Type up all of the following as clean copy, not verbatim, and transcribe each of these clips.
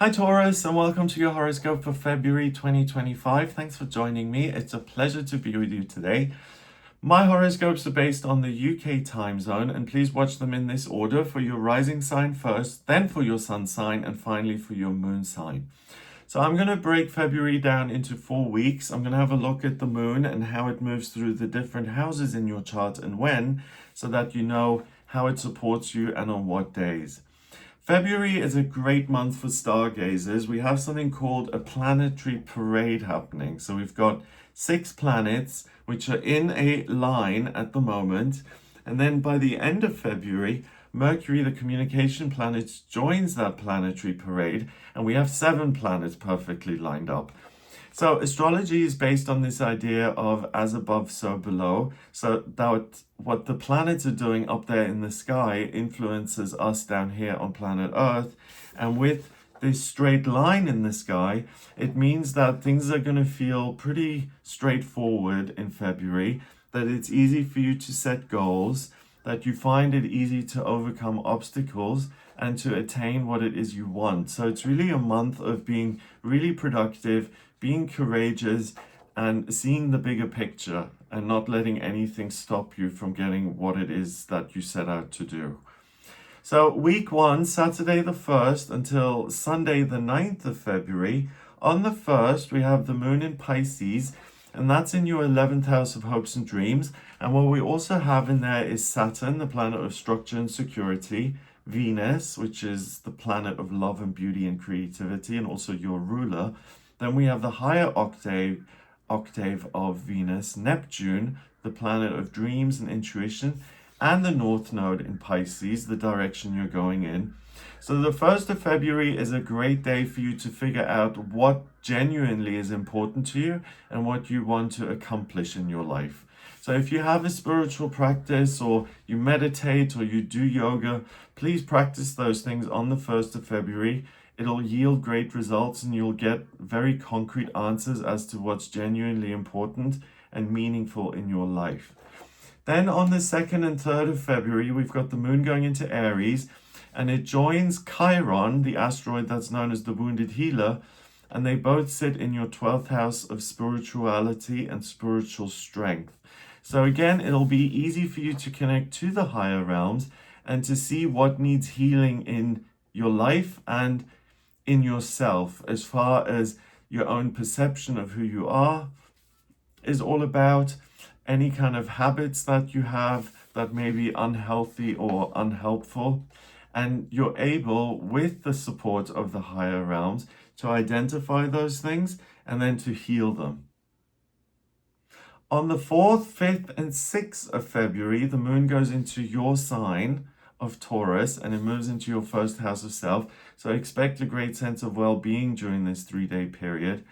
Hi Taurus, and welcome to your horoscope for February 2025. Thanks for joining me. It's a pleasure to be with you today. My horoscopes are based on the UK time zone, and please watch them in this order: for your rising sign first, then for your sun sign, and finally for your moon sign. So I'm going to break February down into 4 weeks. I'm going to have a look at the moon and how it moves through the different houses in your chart and when, so that you know how it supports you and on what days. February is a great month for stargazers. We have something called a planetary parade happening. So we've got 6 planets which are in a line at the moment. And then by the end of February, Mercury, the communication planet, joins that planetary parade. And we have 7 planets perfectly lined up. So astrology is based on this idea of as above, so below. So that what the planets are doing up there in the sky influences us down here on planet Earth. And with this straight line in the sky, it means that things are going to feel pretty straightforward in February, that it's easy for you to set goals, that you find it easy to overcome obstacles and to attain what it is you want. So it's really a month of being really productive, being courageous, and seeing the bigger picture and not letting anything stop you from getting what it is that you set out to do. So week 1, Saturday the 1st until Sunday the 9th of February. On the 1st, we have the moon in Pisces, and that's in your 11th house of hopes and dreams. And what we also have in there is Saturn, the planet of structure and security, Venus, which is the planet of love and beauty and creativity, and also your ruler. Then we have the higher octave of Venus, Neptune, the planet of dreams and intuition, and the North Node in Pisces, the direction you're going in. So the 1st of February is a great day for you to figure out what genuinely is important to you and what you want to accomplish in your life. So if you have a spiritual practice, or you meditate, or you do yoga, please practice those things on the 1st of February. It'll yield great results and you'll get very concrete answers as to what's genuinely important and meaningful in your life. Then on the 2nd and 3rd of February, we've got the moon going into Aries, and it joins Chiron, the asteroid that's known as the wounded healer, and they both sit in your 12th house of spirituality and spiritual strength. So again, it'll be easy for you to connect to the higher realms and to see what needs healing in your life and in yourself, as far as your own perception of who you are is all about, any kind of habits that you have that may be unhealthy or unhelpful. And you're able, with the support of the higher realms, to identify those things and then to heal them. On the 4th, 5th, and 6th of February, the moon goes into your sign of Taurus and it moves into your 1st house of self. So expect a great sense of well-being during this 3-day period.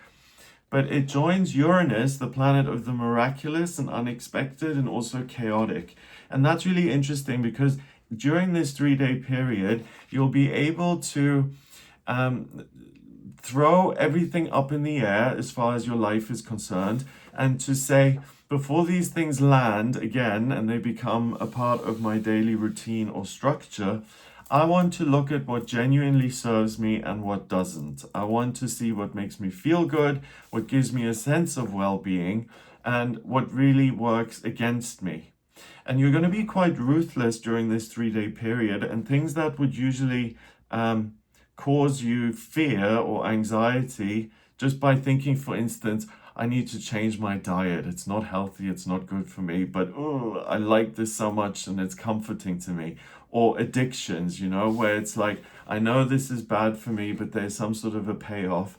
But it joins Uranus, the planet of the miraculous and unexpected and also chaotic. And that's really interesting because during this 3-day period, you'll be able to throw everything up in the air as far as your life is concerned, and to say, before these things land again and they become a part of my daily routine or structure, I want to look at what genuinely serves me and what doesn't. I want to see what makes me feel good, what gives me a sense of well-being, and what really works against me. And you're going to be quite ruthless during this 3-day period, and things that would usually cause you fear or anxiety, just by thinking, for instance, I need to change my diet. It's not healthy, it's not good for me, but I like this so much and it's comforting to me. Or addictions, where it's like, I know this is bad for me, but there's some sort of a payoff.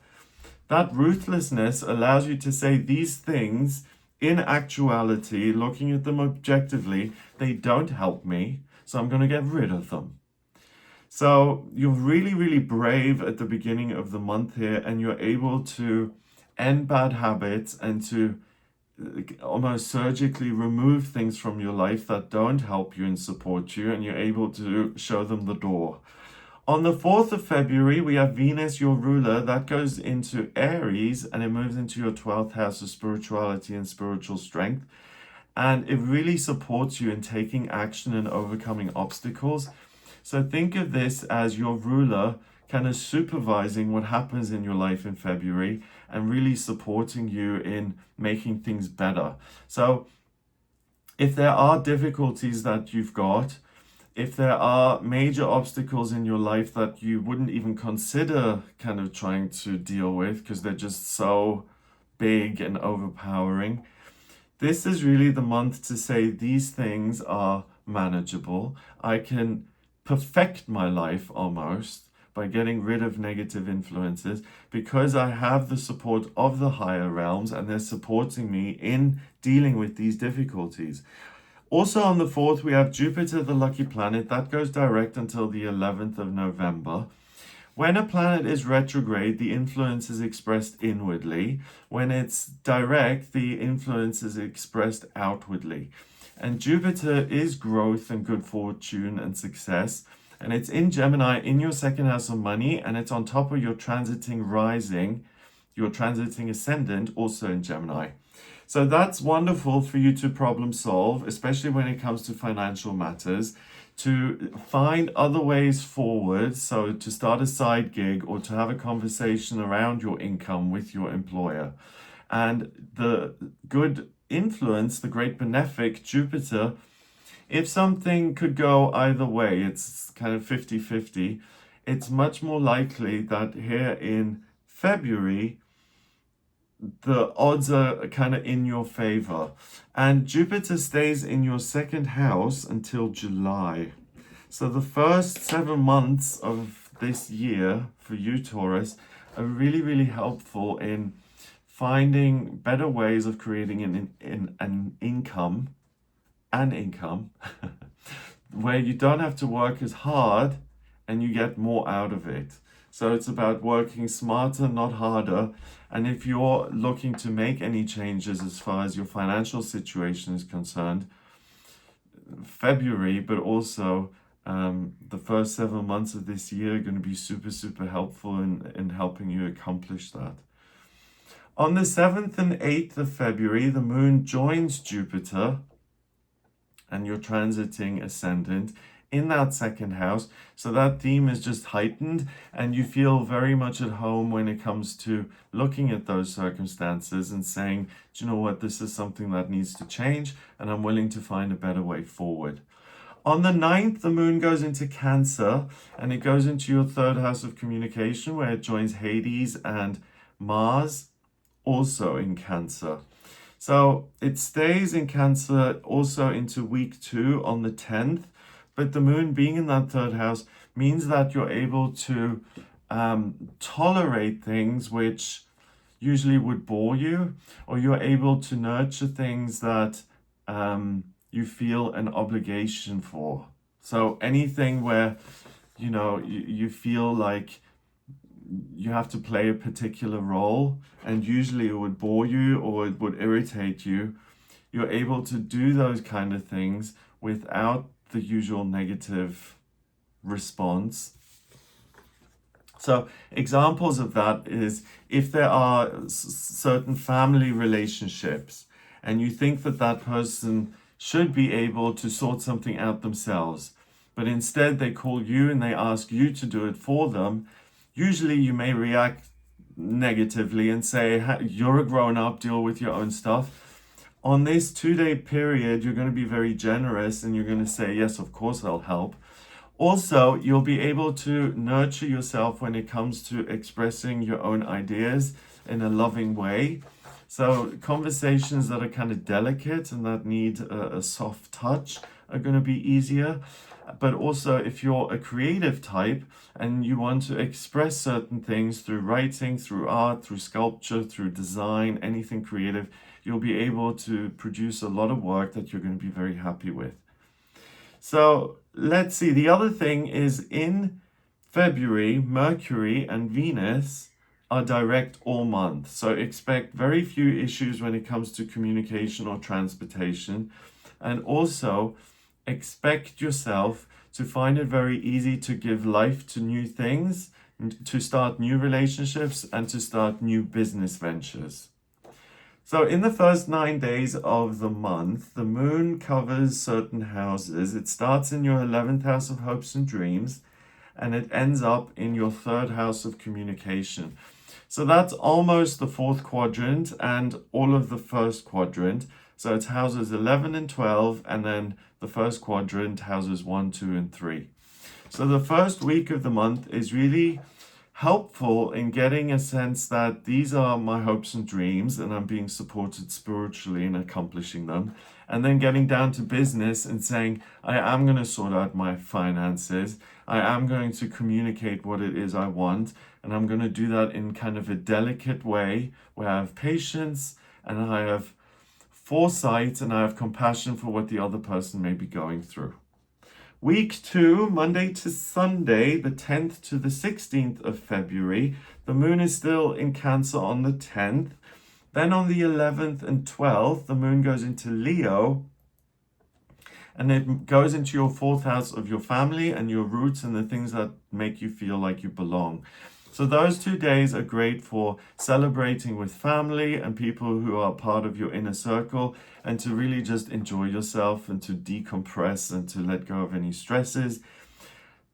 That ruthlessness allows you to say these things, in actuality, looking at them objectively, they don't help me, so I'm going to get rid of them. So you're really, really brave at the beginning of the month here, and you're able to end bad habits and to almost surgically remove things from your life that don't help you and support you, and you're able to show them the door. On the 4th of February, we have Venus, your ruler, that goes into Aries and it moves into your 12th house of spirituality and spiritual strength. And it really supports you in taking action and overcoming obstacles. So think of this as your ruler kind of supervising what happens in your life in February and really supporting you in making things better. So if there are difficulties that you've got, if there are major obstacles in your life that you wouldn't even consider kind of trying to deal with because they're just so big and overpowering, this is really the month to say these things are manageable. I can perfect my life almost by getting rid of negative influences because I have the support of the higher realms and they're supporting me in dealing with these difficulties. Also on the 4th, we have Jupiter, the lucky planet. That goes direct until the 11th of November. When a planet is retrograde, the influence is expressed inwardly. When it's direct, the influence is expressed outwardly. And Jupiter is growth and good fortune and success. And it's in Gemini, in your second house of money, and it's on top of your transiting rising, your transiting ascendant, also in Gemini. So that's wonderful for you to problem solve, especially when it comes to financial matters, to find other ways forward. So to start a side gig or to have a conversation around your income with your employer. And the good influence, the great benefic Jupiter, if something could go either way, it's kind of 50-50, it's much more likely that here in February, the odds are kind of in your favor. And Jupiter stays in your second house until July. So the first 7 months of this year for you, Taurus, are really, really helpful in finding better ways of creating an income where you don't have to work as hard and you get more out of it. So it's about working smarter, not harder. And if you're looking to make any changes as far as your financial situation is concerned, February, but also the first 7 months of this year are going to be super, super helpful in helping you accomplish that. On the 7th and 8th of February, the moon joins Jupiter and you're transiting ascendant in that second house. So that theme is just heightened and you feel very much at home when it comes to looking at those circumstances and saying, do you know what, this is something that needs to change and I'm willing to find a better way forward. On the 9th, the moon goes into Cancer and it goes into your third house of communication where it joins Hades and Mars, also in Cancer. So it stays in Cancer also into week 2 on the 10th. But the moon being in that third house means that you're able to tolerate things which usually would bore you, or you're able to nurture things that you feel an obligation for. So anything where, you feel like you have to play a particular role and usually it would bore you or it would irritate you, you're able to do those kind of things without the usual negative response. So examples of that is if there are certain family relationships and you think that that person should be able to sort something out themselves, but instead they call you and they ask you to do it for them, usually you may react negatively and say, you're a grown-up, deal with your own stuff. On this 2-day period, you're going to be very generous and you're going to say, yes, of course, I'll help. Also, you'll be able to nurture yourself when it comes to expressing your own ideas in a loving way. So conversations that are kind of delicate and that need a soft touch are going to be easier. But also, if you're a creative type and you want to express certain things through writing, through art, through sculpture, through design, anything creative, you'll be able to produce a lot of work that you're going to be very happy with. So let's see. The other thing is in February, Mercury and Venus are direct all month. So expect very few issues when it comes to communication or transportation. And also expect yourself to find it very easy to give life to new things, to start new relationships, and to start new business ventures. So in the first 9 days of the month, the moon covers certain houses. It starts in your 11th house of hopes and dreams, and it ends up in your third house of communication. So that's almost the fourth quadrant and all of the first quadrant. So it's houses 11 and 12, and then the first quadrant houses 1, 2, and 3. So the first week of the month is really helpful in getting a sense that these are my hopes and dreams and I'm being supported spiritually in accomplishing them. And then getting down to business and saying, I am going to sort out my finances. I am going to communicate what it is I want. And I'm going to do that in kind of a delicate way where I have patience and I have foresight and I have compassion for what the other person may be going through. Week 2, Monday to Sunday, the 10th to the 16th of February. The moon is still in Cancer on the 10th. Then on the 11th and 12th, the moon goes into Leo, and it goes into your fourth house of your family and your roots and the things that make you feel like you belong. So those 2 days are great for celebrating with family and people who are part of your inner circle, and to really just enjoy yourself and to decompress and to let go of any stresses.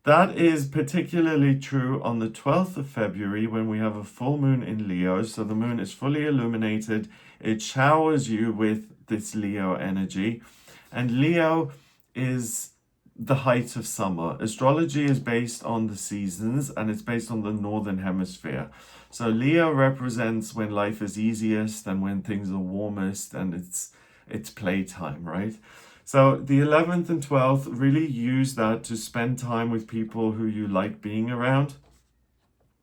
That is particularly true on the 12th of February when we have a full moon in Leo. So the moon is fully illuminated. It showers you with this Leo energy. And Leo is the height of summer. Astrology is based on the seasons and it's based on the northern hemisphere. So Leo represents when life is easiest and when things are warmest and it's playtime, right? So the 11th and 12th, really use that to spend time with people who you like being around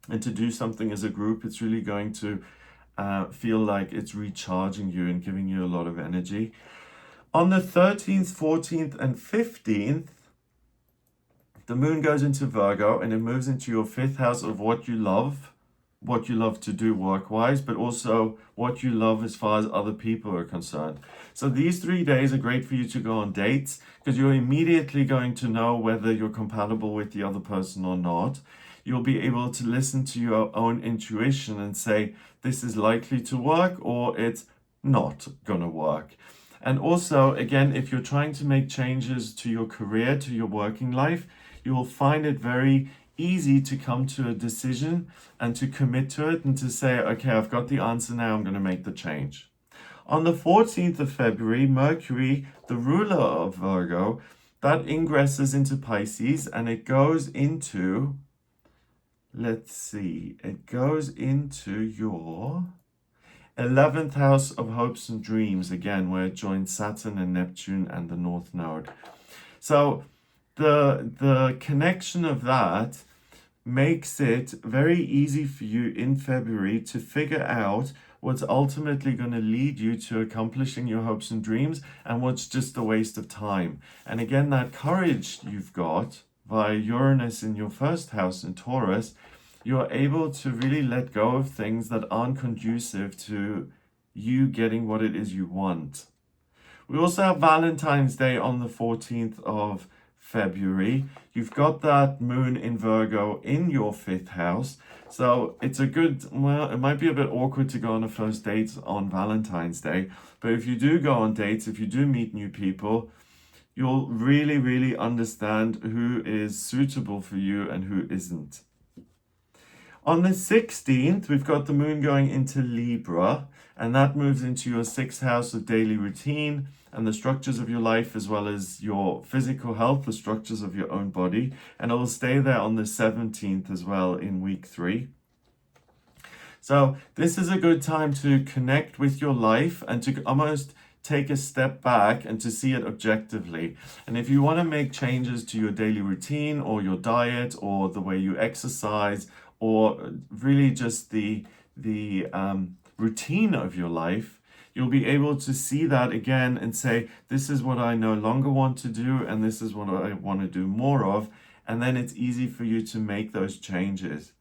and to do something as a group. It's really going to feel like it's recharging you and giving you a lot of energy. On the 13th, 14th, and 15th, the moon goes into Virgo and it moves into your fifth house of what you love to do work-wise, but also what you love as far as other people are concerned. So these 3 days are great for you to go on dates because you're immediately going to know whether you're compatible with the other person or not. You'll be able to listen to your own intuition and say, this is likely to work or it's not gonna work. And also, again, if you're trying to make changes to your career, to your working life, you will find it very easy to come to a decision and to commit to it and to say, okay, I've got the answer now, I'm going to make the change. On the 14th of February, Mercury, the ruler of Virgo, that ingresses into Pisces and it goes into, it goes into your 11th house of hopes and dreams, again, where it joins Saturn and Neptune and the North Node. So the connection of that makes it very easy for you in February to figure out what's ultimately going to lead you to accomplishing your hopes and dreams and what's just a waste of time. And again, that courage you've got via Uranus in your first house in Taurus, you're able to really let go of things that aren't conducive to you getting what it is you want. We also have Valentine's Day on the 14th of February. You've got that moon in Virgo in your fifth house. So it's a good, well, it might be a bit awkward to go on a first date on Valentine's Day. But if you do go on dates, if you do meet new people, you'll really, really understand who is suitable for you and who isn't. On the 16th, we've got the moon going into Libra, and that moves into your sixth house of daily routine and the structures of your life, as well as your physical health, the structures of your own body. And it will stay there on the 17th as well in week 3. So this is a good time to connect with your life and to almost take a step back and to see it objectively. And if you want to make changes to your daily routine or your diet or the way you exercise, or really just the routine of your life, you'll be able to see that again and say, this is what I no longer want to do and this is what I want to do more of. And then it's easy for you to make those changes.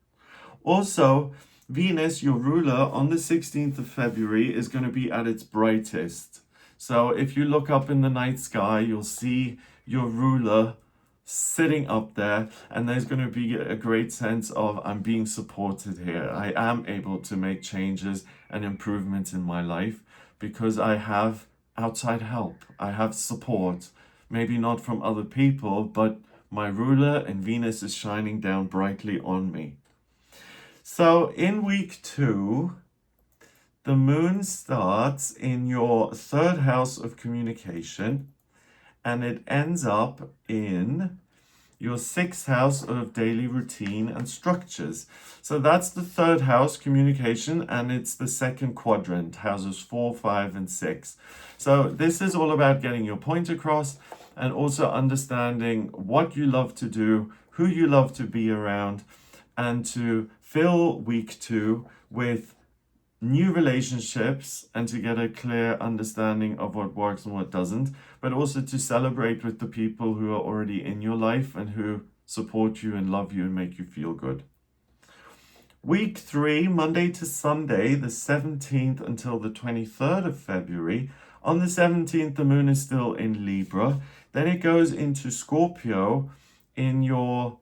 Also, Venus, your ruler, on the 16th of February is going to be at its brightest. So if you look up in the night sky, you'll see your ruler sitting up there, and there's going to be a great sense of, I'm being supported here. I am able to make changes and improvements in my life because I have outside help. I have support, maybe not from other people, but my ruler, and Venus is shining down brightly on me. So in week 2, the moon starts in your 3rd house of communication, and it ends up in your 6th house of daily routine and structures. So that's the 3rd house, communication, and it's the 2nd quadrant, houses 4, 5, and 6. So this is all about getting your point across and also understanding what you love to do, who you love to be around, and to fill week 2 with new relationships and to get a clear understanding of what works and what doesn't, but also to celebrate with the people who are already in your life and who support you and love you and make you feel good. Week 3, Monday to Sunday, the 17th until the 23rd of February. On the 17th, the moon is still in Libra. Then it goes into Scorpio in your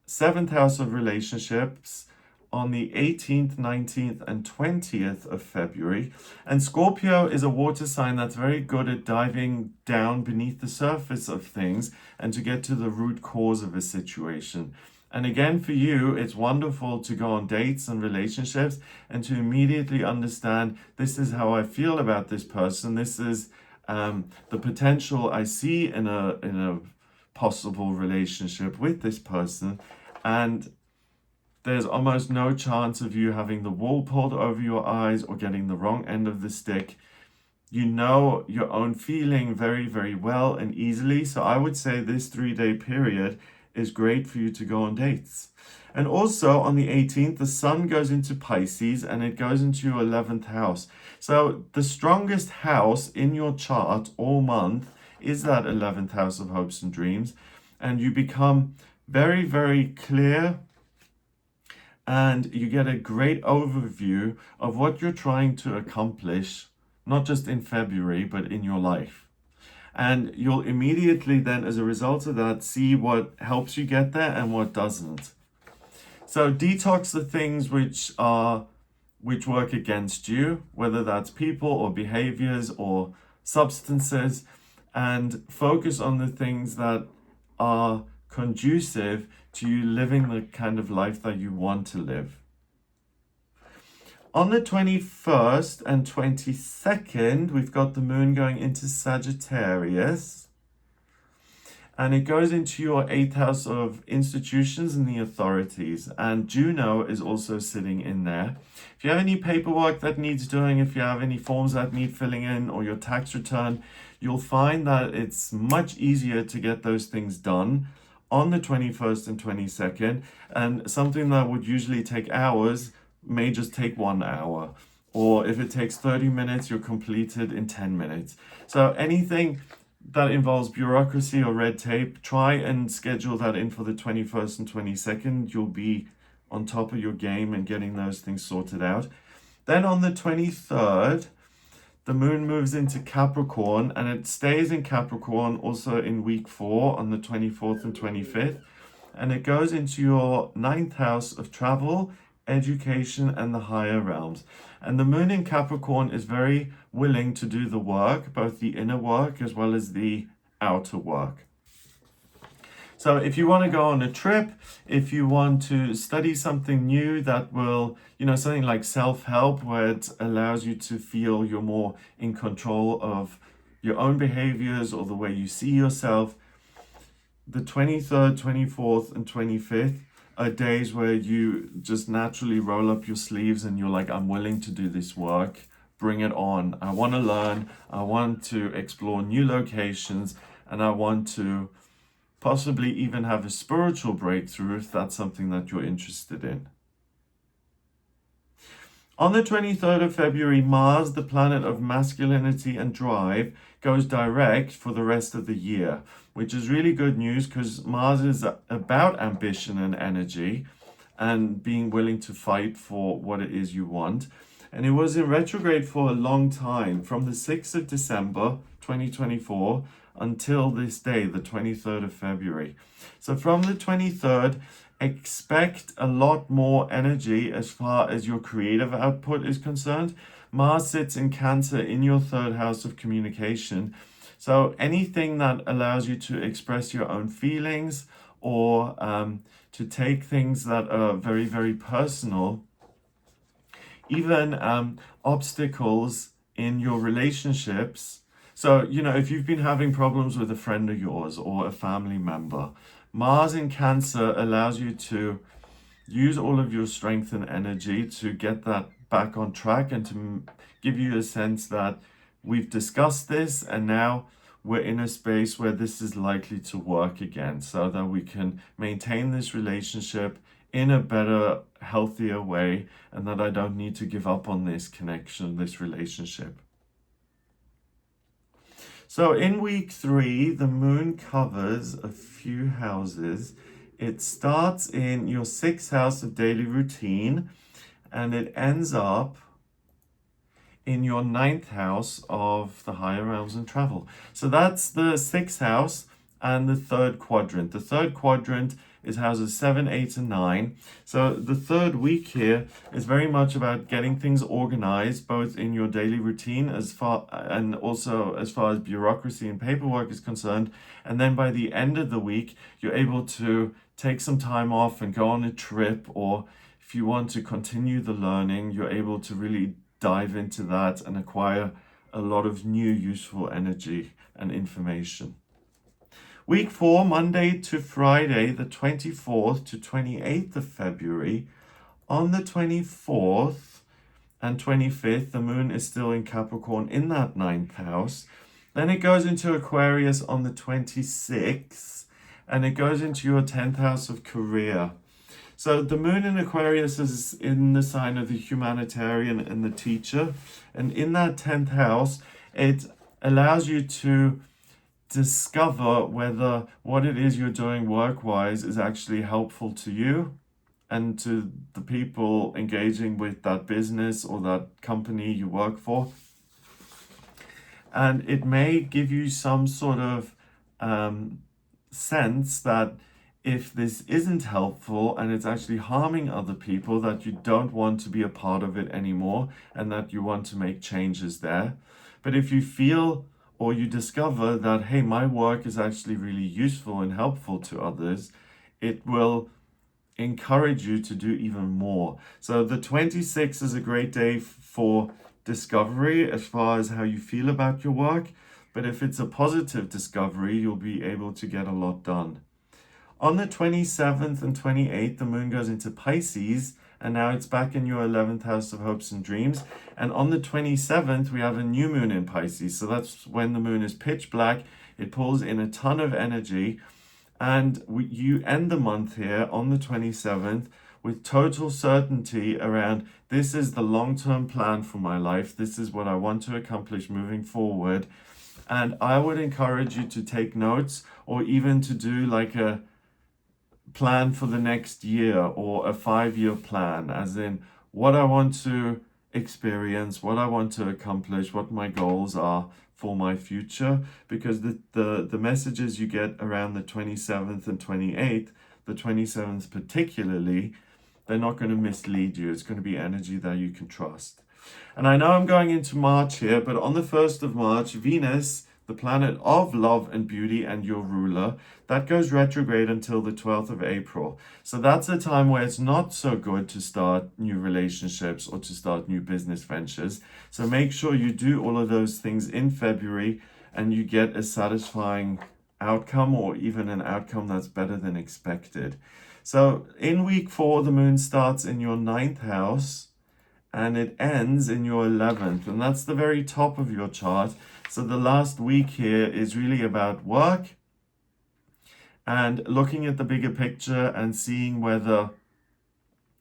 7th house of relationships on the 18th, 19th, and 20th of February. And Scorpio is a water sign that's very good at diving down beneath the surface of things and to get to the root cause of a situation. And again, for you, it's wonderful to go on dates and relationships and to immediately understand, this is how I feel about this person. This is the potential I see in a possible relationship with this person. And there's almost no chance of you having the wool pulled over your eyes or getting the wrong end of the stick. You know your own feeling very, very well and easily. So I would say this 3-day period is great for you to go on dates. And also on the 18th, the sun goes into Pisces and it goes into your 11th house. So the strongest house in your chart all month is that 11th house of hopes and dreams. And you become very, very clear, and you get a great overview of what you're trying to accomplish, not just in February, but in your life. And you'll immediately then, as a result of that, see what helps you get there and what doesn't. So detox the things which work against you, whether that's people or behaviors or substances, and focus on the things that are conducive to you living the kind of life that you want to live. On the 21st and 22nd, we've got the moon going into Sagittarius, and it goes into your 8th house of institutions and the authorities, and Juno is also sitting in there. If you have any paperwork that needs doing, if you have any forms that need filling in, or your tax return, you'll find that it's much easier to get those things done on the 21st and 22nd, and something that would usually take hours may just take 1 hour. Or if it takes 30 minutes, you're completed in 10 minutes. So anything that involves bureaucracy or red tape, try and schedule that in for the 21st and 22nd. You'll be on top of your game and getting those things sorted out. Then on the 23rd, the moon moves into Capricorn, and it stays in Capricorn also in week 4 on the 24th and 25th. And it goes into your 9th house of travel, education, and the higher realms. And the moon in Capricorn is very willing to do the work, both the inner work as well as the outer work. So if you want to go on a trip, if you want to study something new that will, something like self-help, where it allows you to feel you're more in control of your own behaviors or the way you see yourself, the 23rd, 24th, and 25th are days where you just naturally roll up your sleeves and you're like, I'm willing to do this work. Bring it on. I want to learn. I want to explore new locations, and I want to possibly even have a spiritual breakthrough if that's something that you're interested in. On the 23rd of February, Mars, the planet of masculinity and drive, goes direct for the rest of the year, which is really good news because Mars is about ambition and energy and being willing to fight for what it is you want. And it was in retrograde for a long time, from the 6th of December 2024 until this day, the 23rd of February. So from the 23rd, expect a lot more energy as far as your creative output is concerned. Mars sits in Cancer in your 3rd house of communication. So anything that allows you to express your own feelings or to take things that are very, very personal, even obstacles in your relationships. So, if you've been having problems with a friend of yours or a family member, Mars in Cancer allows you to use all of your strength and energy to get that back on track and to give you a sense that we've discussed this and now we're in a space where this is likely to work again, so that we can maintain this relationship in a better, healthier way, and that I don't need to give up on this connection, this relationship. So in week 3, the moon covers a few houses. It starts in your 6th house of daily routine, and it ends up in your 9th house of the higher realms and travel. So that's the 6th house and the 3rd quadrant. The 3rd quadrant is houses 7, 8, and 9. So the 3rd week here is very much about getting things organized, both in your daily routine and also as far as bureaucracy and paperwork is concerned. And then by the end of the week, you're able to take some time off and go on a trip, or if you want to continue the learning, you're able to really dive into that and acquire a lot of new useful energy and information. Week 4, Monday to Friday, the 24th to 28th of February. On the 24th and 25th, the moon is still in Capricorn in that 9th house. Then it goes into Aquarius on the 26th, and it goes into your 10th house of career. So the moon in Aquarius is in the sign of the humanitarian and the teacher. And in that 10th house, it allows you to discover whether what it is you're doing work-wise is actually helpful to you and to the people engaging with that business or that company you work for. And it may give you some sort of sense that if this isn't helpful and it's actually harming other people, that you don't want to be a part of it anymore and that you want to make changes there. But if you feel or you discover that, hey, my work is actually really useful and helpful to others, it will encourage you to do even more. So the 26th is a great day for discovery as far as how you feel about your work. But if it's a positive discovery, you'll be able to get a lot done. On the 27th and 28th, the moon goes into Pisces, and now it's back in your 11th house of hopes and dreams. And on the 27th, we have a new moon in Pisces. So that's when the moon is pitch black. It pulls in a ton of energy. And you end the month here on the 27th with total certainty around, this is the long-term plan for my life. This is what I want to accomplish moving forward. And I would encourage you to take notes, or even to do like a plan for the next year or a 5-year plan, as in what I want to experience, what I want to accomplish, what my goals are for my future. Because the messages you get around the 27th and 28th, the 27th particularly, they're not going to mislead you. It's going to be energy that you can trust. And I know I'm going into March here, but on the 1st of March, Venus, the planet of love and beauty and your ruler, that goes retrograde until the 12th of April. So that's a time where it's not so good to start new relationships or to start new business ventures. So make sure you do all of those things in February and you get a satisfying outcome, or even an outcome that's better than expected. So in week 4, the moon starts in your 9th house and it ends in your 11th, and that's the very top of your chart. So the last week here is really about work and looking at the bigger picture and seeing whether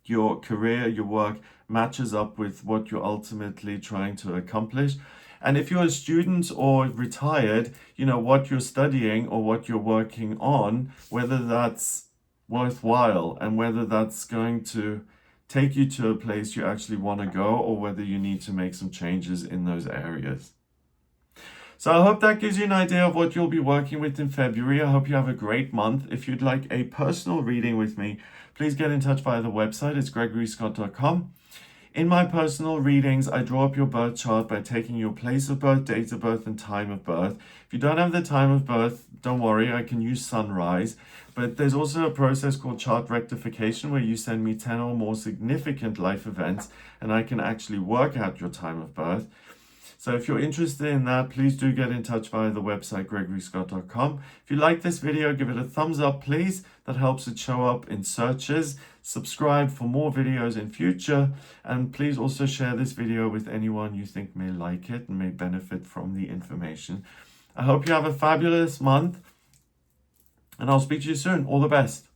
your career, your work matches up with what you're ultimately trying to accomplish. And if you're a student or retired, what you're studying or what you're working on, whether that's worthwhile and whether that's going to take you to a place you actually want to go, or whether you need to make some changes in those areas. So I hope that gives you an idea of what you'll be working with in February. I hope you have a great month. If you'd like a personal reading with me, please get in touch via the website. It's gregoryscott.com. In my personal readings, I draw up your birth chart by taking your place of birth, date of birth, and time of birth. If you don't have the time of birth, don't worry, I can use sunrise. But there's also a process called chart rectification where you send me 10 or more significant life events and I can actually work out your time of birth. So if you're interested in that, please do get in touch via the website gregoryscott.com. If you like this video, give it a thumbs up, please. That helps it show up in searches. Subscribe for more videos in future. And please also share this video with anyone you think may like it and may benefit from the information. I hope you have a fabulous month. And I'll speak to you soon. All the best.